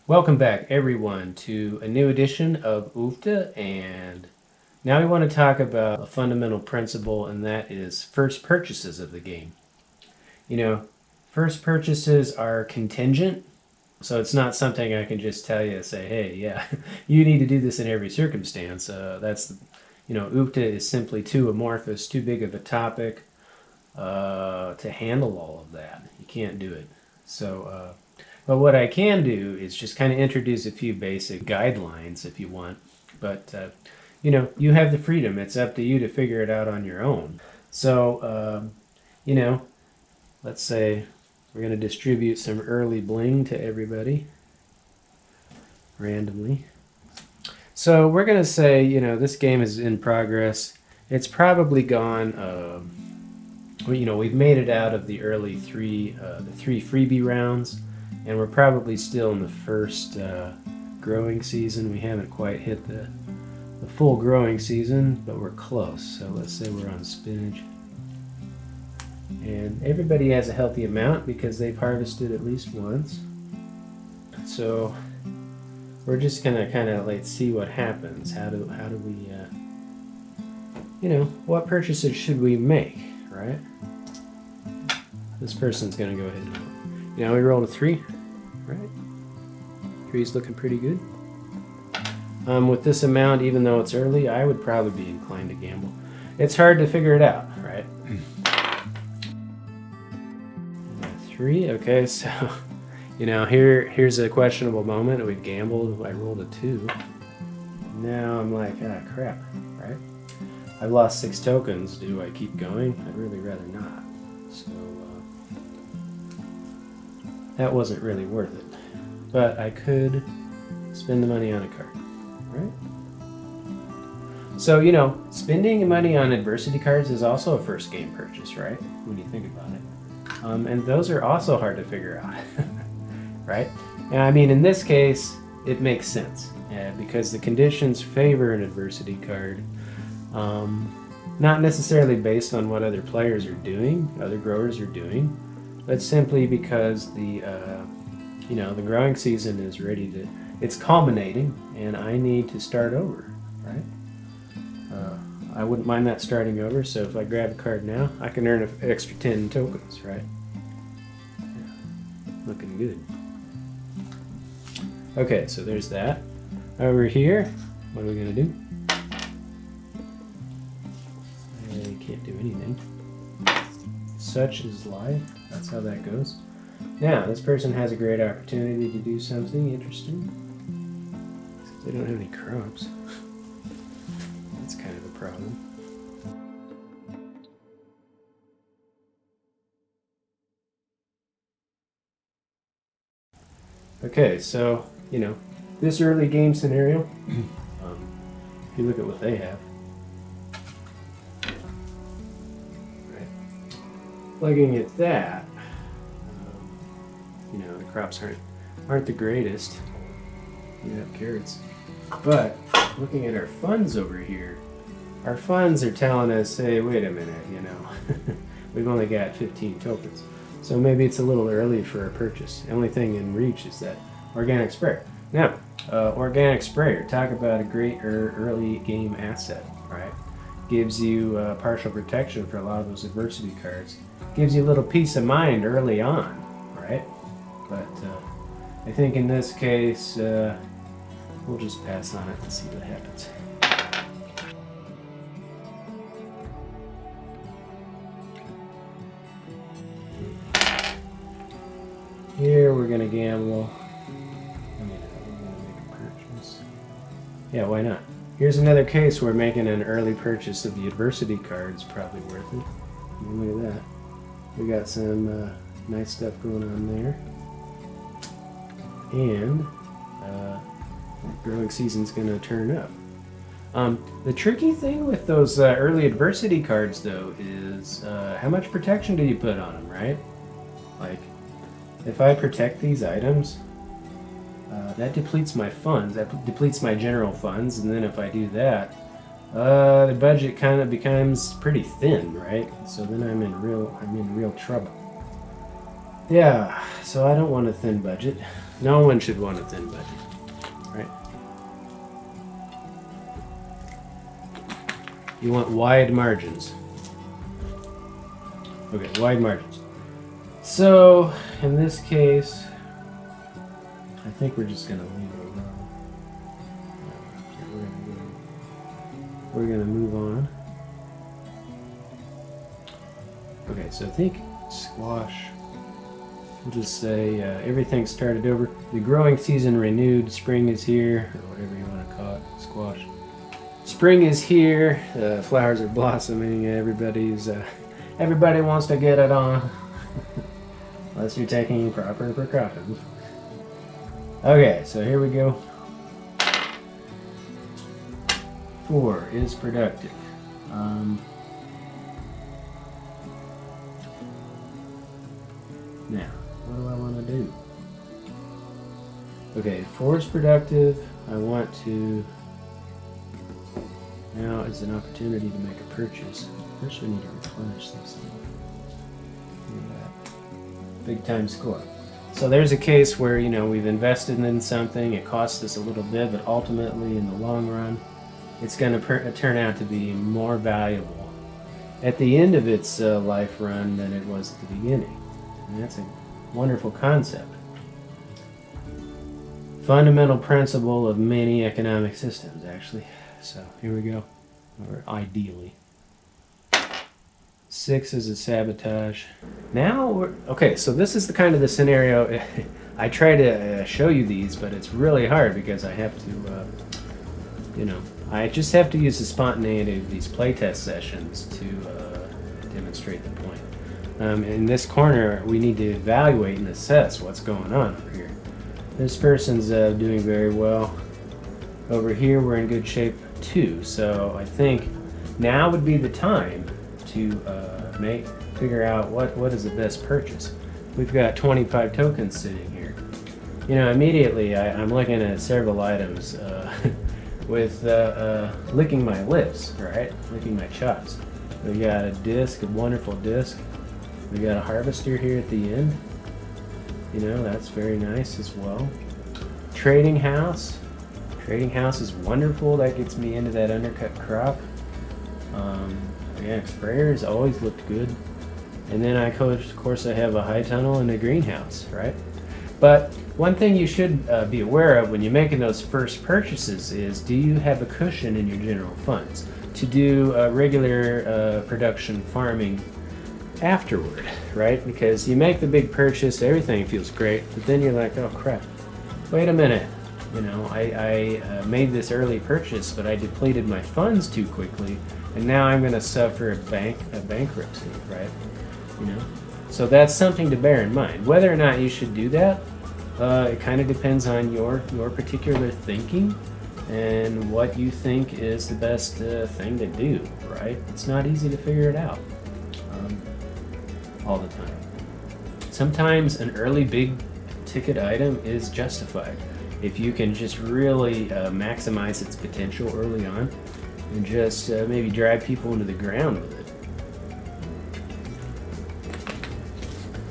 Welcome back, everyone, to a new edition of UFTA, and now we want to talk about a fundamental principle, and that is first purchases of the game. You know, first purchases are contingent, so it's not something I can just tell you, say, hey, yeah, you need to do this in every circumstance. UFTA is simply too amorphous, too big of a topic to handle all of that. You can't do it. But what I can do is just kind of introduce a few basic guidelines if you want. But, you have the freedom. It's up to you to figure it out on your own. So, you know, let's say we're going to distribute some early bling to everybody randomly. So we're going to say, this game is in progress. It's probably gone, we've made it out of the early three freebie rounds. And we're probably still in the first growing season. We haven't quite hit the full growing season, but we're close. So let's say we're on spinach. And everybody has a healthy amount because they've harvested at least once. So we're just gonna kind of like see what happens. How do we, what purchases should we make, right? This person's gonna go ahead and we rolled a 3, right? 3's looking pretty good. With this amount, even though it's early, I would probably be inclined to gamble. It's hard to figure it out, right? 3, okay, so, here's a questionable moment. We've gambled, I rolled a 2. Now I'm like, crap, right? I've lost 6 tokens. Do I keep going? I'd really rather not. So, that wasn't really worth it. But I could spend the money on a card, right? So, spending money on adversity cards is also a first game purchase, right? When you think about it. And those are also hard to figure out, right? And I mean, in this case, it makes sense because the conditions favor an adversity card. Not necessarily based on what other players are doing, other growers are doing, but simply because the growing season is it's culminating, and I need to start over, right? I wouldn't mind that starting over, so if I grab a card now, I can earn an extra 10 tokens, right? Yeah. Looking good. Okay, so there's that. Over here, what are we going to do? I can't do anything. Such is life. That's how that goes. Now, this person has a great opportunity to do something interesting. They don't have any crops. That's kind of a problem. Okay, so, this early game scenario, if you look at what they have, looking at that, the crops aren't the greatest. You have carrots. But looking at our funds over here, our funds are telling us, hey, wait a minute, we've only got 15 tokens. So maybe it's a little early for a purchase. The only thing in reach is that organic sprayer. Now, organic sprayer, talk about a great early game asset, right? Gives you partial protection for a lot of those adversity cards. Gives you a little peace of mind early on, right? But I think in this case, we'll just pass on it and see what happens. Here we're gonna gamble. We're gonna make a purchase. Yeah, why not? Here's another case where making an early purchase of the adversity card is probably worth it. I mean, look at that. We got some nice stuff going on there. And growing season's gonna turn up. The tricky thing with those early adversity cards, though, is how much protection do you put on them, right? Like, if I protect these items, that depletes my funds, that depletes my general funds, and then if I do that, the budget kind of becomes pretty thin, right? So then I'm in real trouble. Yeah, so I don't want a thin budget. No one should want a thin budget, right? You want wide margins. Okay, wide margins. So, in this case, I think we're just going to leave it alone. We're going to move on. Okay, so I think squash, we'll just say everything started over. The growing season renewed. Spring is here, or whatever you want to call it. Squash. Spring is here. Flowers are blossoming. Everybody wants to get it on. Unless you're taking proper precautions. Okay, so here we go. 4 is productive. Now, what do I want to do? Okay, 4 is productive. I want to... Now is an opportunity to make a purchase. First we need to replenish this. Look at that. Big time score. So there's a case where, you know, we've invested in something, it costs us a little bit, but ultimately in the long run, it's going to turn out to be more valuable at the end of its life run than it was at the beginning. And that's a wonderful concept. Fundamental principle of many economic systems, actually. So here we go, or ideally. 6 is a sabotage. Now, okay, so this is the kind of the scenario. I try to show you these, but it's really hard because I have to, you know, I just have to use the spontaneity of these playtest sessions to demonstrate the point. In this corner, we need to evaluate and assess what's going on over here. This person's doing very well. Over here, we're in good shape too. So I think now would be the time to figure out what is the best purchase. We've got 25 tokens sitting here. You know, immediately I'm looking at several items with licking my lips, right? Licking my chops. We got a disc, a wonderful disc. We got a harvester here at the end. You know, that's very nice as well. Trading house. Trading house is wonderful. That gets me into that undercut crop. Yeah, sprayers always looked good. And then of course I have a high tunnel and a greenhouse, right? But one thing you should be aware of when you're making those first purchases is, do you have a cushion in your general funds to do regular production farming afterward, right? Because you make the big purchase, everything feels great, but then you're like, oh crap, wait a minute. You know, I made this early purchase, but I depleted my funds too quickly, and now I'm going to suffer a bankruptcy, right? You know, so that's something to bear in mind. Whether or not you should do that, it kind of depends on your particular thinking and what you think is the best thing to do, right? It's not easy to figure it out all the time. Sometimes an early big ticket item is justified if you can just really maximize its potential early on and just maybe drive people into the ground with it.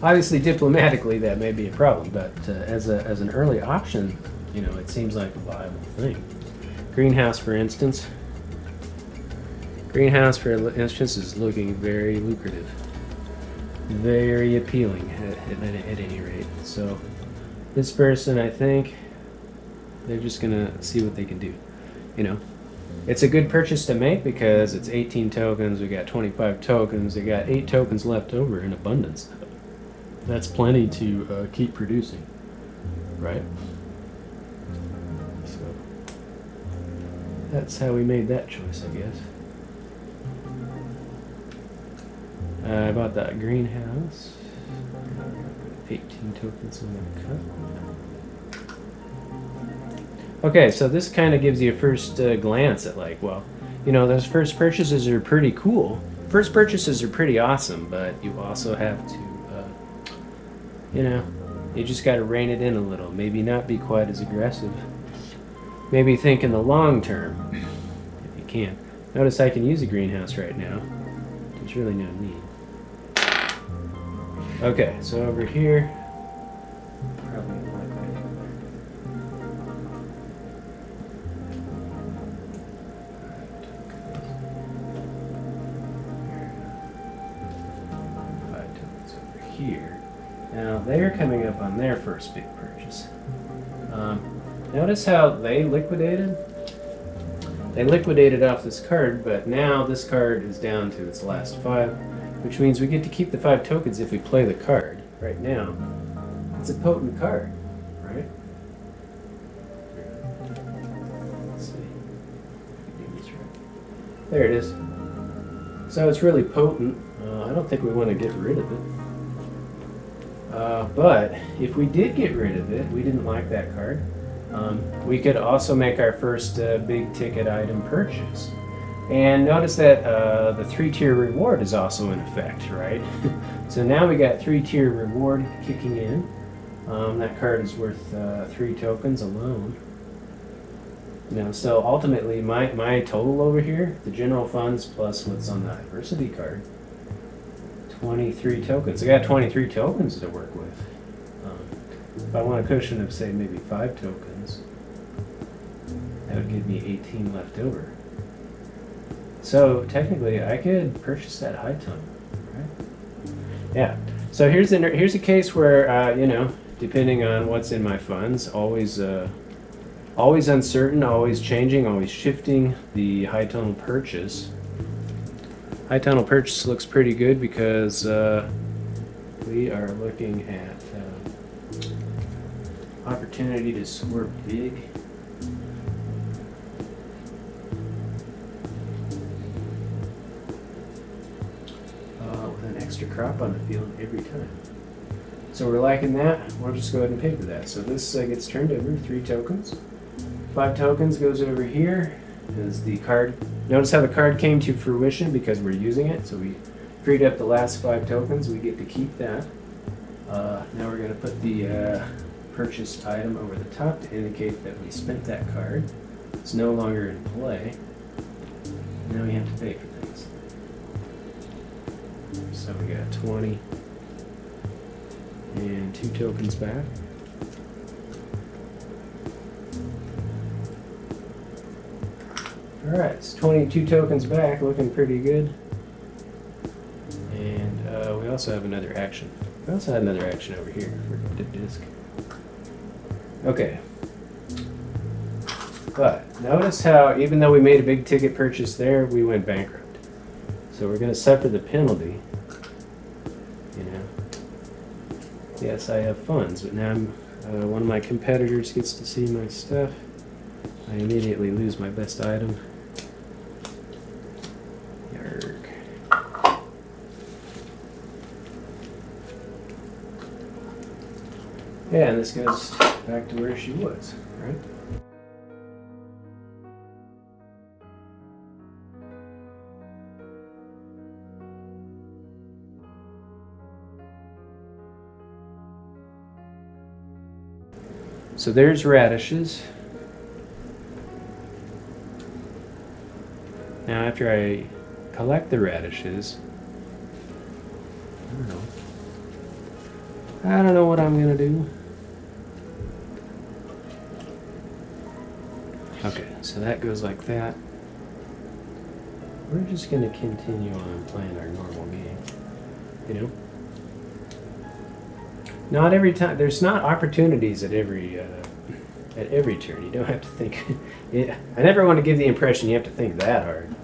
Obviously, diplomatically, that may be a problem, but as an early option, you know, it seems like a viable thing. Greenhouse, for instance. Greenhouse, for instance, is looking very lucrative. Very appealing, at any rate. So, this person, I think, they're just gonna see what they can do. You know, it's a good purchase to make because it's 18 tokens. We got 25 tokens. They got 8 tokens left over in abundance. That's plenty to keep producing, right? So that's how we made that choice, I guess. I bought that greenhouse. 18 tokens in the cup. Okay, so this kind of gives you a first glance at like, well, you know, those first purchases are pretty cool. First purchases are pretty awesome, but you also have to, you know, you just got to rein it in a little. Maybe not be quite as aggressive. Maybe think in the long term, if you can. Notice I can use a greenhouse right now. There's really no need. Okay, so over here, probably they're coming up on their first big purchase. Notice how they liquidated? They liquidated off this card, but now this card is down to its last 5, which means we get to keep the 5 tokens if we play the card. Right now, it's a potent card, right? Let's see. There it is. So it's really potent. I don't think we want to get rid of it. But if we did get rid of it, we didn't like that card. We could also make our first big ticket item purchase. And notice that the 3-tier reward is also in effect, right? So now we got 3-tier reward kicking in. That card is worth 3 tokens alone. So ultimately my total over here, the general funds plus what's on the adversity card, 23 tokens. I got 23 tokens to work with. If I want a cushion of, say, maybe 5 tokens, that would give me 18 left over. So technically, I could purchase that high tunnel, right? Yeah. So here's a case where depending on what's in my funds, always uncertain, always changing, always shifting the high tunnel purchase. High tunnel purchase looks pretty good because we are looking at opportunity to score big. With an extra crop on the field every time. So we're liking that. We'll just go ahead and pay for that. So this gets turned over, 3 tokens. 5 tokens goes over here as the card. Notice how the card came to fruition because we're using it. So we freed up the last 5 tokens. We get to keep that. Now we're going to put the purchased item over the top to indicate that we spent that card. It's no longer in play. Now we have to pay for things. So we got 20 and 2 tokens back. Alright, so 22 tokens back, looking pretty good. And we also have another action. We also had another action over here for the disc. Okay. But notice how even though we made a big ticket purchase there, we went bankrupt. So we're going to suffer the penalty. Yes, I have funds, but now one of my competitors gets to see my stuff. I immediately lose my best item. Yarg. Yeah, and this goes back to where she was, right? So there's radishes. Now after I collect the radishes, I don't know what I'm gonna do. Okay, so that goes like that. We're just gonna continue on playing our normal game, Not every time. There's not opportunities at every turn. You don't have to think. I never want to give the impression you have to think that hard.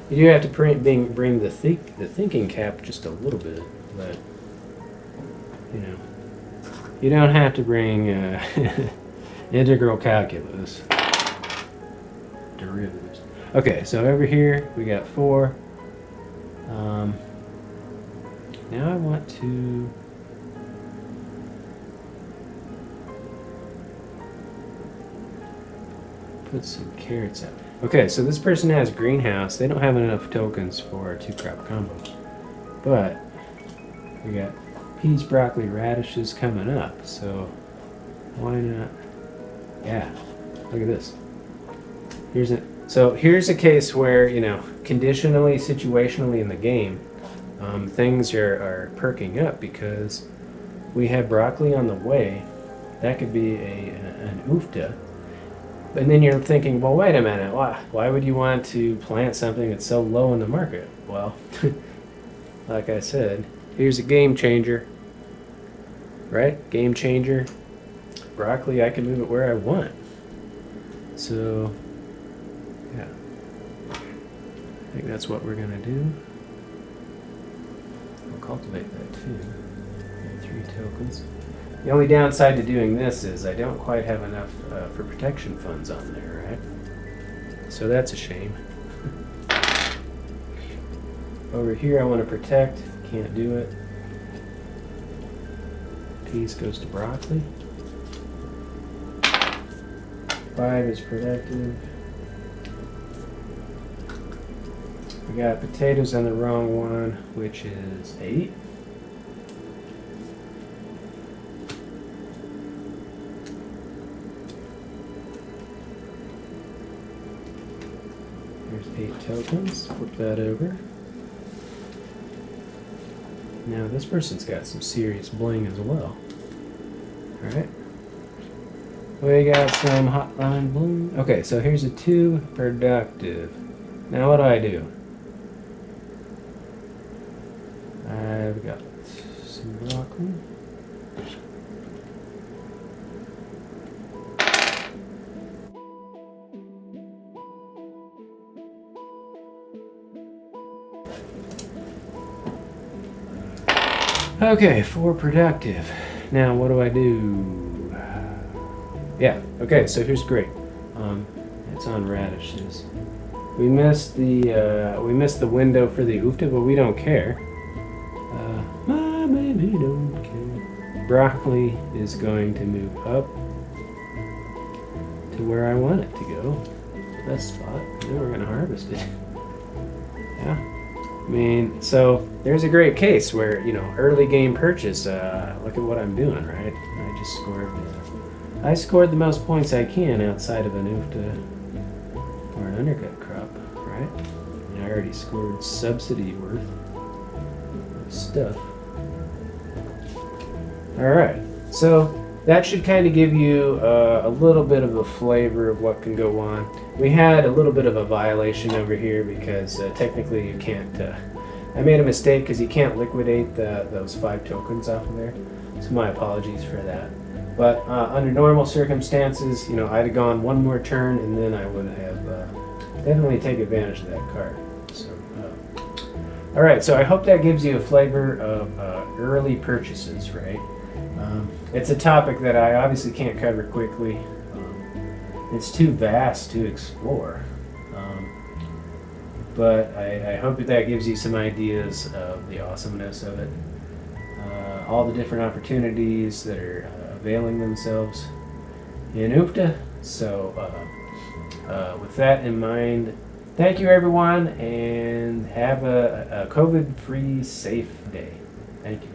You do have to bring the thinking cap just a little bit, but you don't have to bring integral calculus, derivatives. Okay, so over here we got 4. Now I want to. Put some carrots out. Okay, so this person has greenhouse. They don't have enough tokens for a 2-crop combo. But we got peas, broccoli, radishes coming up. So why not? Yeah, look at this. Here's a case where, conditionally, situationally in the game, things are perking up because we have broccoli on the way. That could be an ufta. And then you're thinking, well, wait a minute, why would you want to plant something that's so low in the market? Well, like I said, here's a game changer. right? Game changer. Broccoli, I can move it where I want. So, yeah. I think that's what we're going to do. I'll cultivate that too. 3 tokens. The only downside to doing this is I don't quite have enough for protection funds on there, right? So that's a shame. Over here I want to protect, can't do it. Piece goes to broccoli. 5 is protective. We got potatoes on the wrong one, which is 8. There's 8 tokens. Flip that over. Now this person's got some serious bling as well. Alright. We got some hotline bling. Okay, so here's a 2 productive. Now what do? I've got some broccoli. Okay, 4 productive. Now what do? Yeah, okay, so here's great. It's on radishes. We missed the window for the ufta, but we don't care. My baby don't care. Broccoli is going to move up to where I want it to go. Best spot. Then we're gonna harvest it. Yeah. I mean, so there's a great case where, you know, early game purchase, look at what I'm doing, right? I scored the most points I can outside of an ufta or an undercut crop, right? And I already scored subsidy worth of stuff. Alright, so that should kind of give you a little bit of a flavor of what can go on. We had a little bit of a violation over here because technically you can't, I made a mistake because you can't liquidate those 5 tokens off of there. So my apologies for that. But under normal circumstances, you know, I'd have gone one more turn and then I would have definitely taken advantage of that card. So, alright, so I hope that gives you a flavor of early purchases, right? It's a topic that I obviously can't cover quickly. It's too vast to explore. But I hope that gives you some ideas of the awesomeness of it. All the different opportunities that are availing themselves in ufta. So with that in mind, thank you everyone and have a COVID-free safe day. Thank you.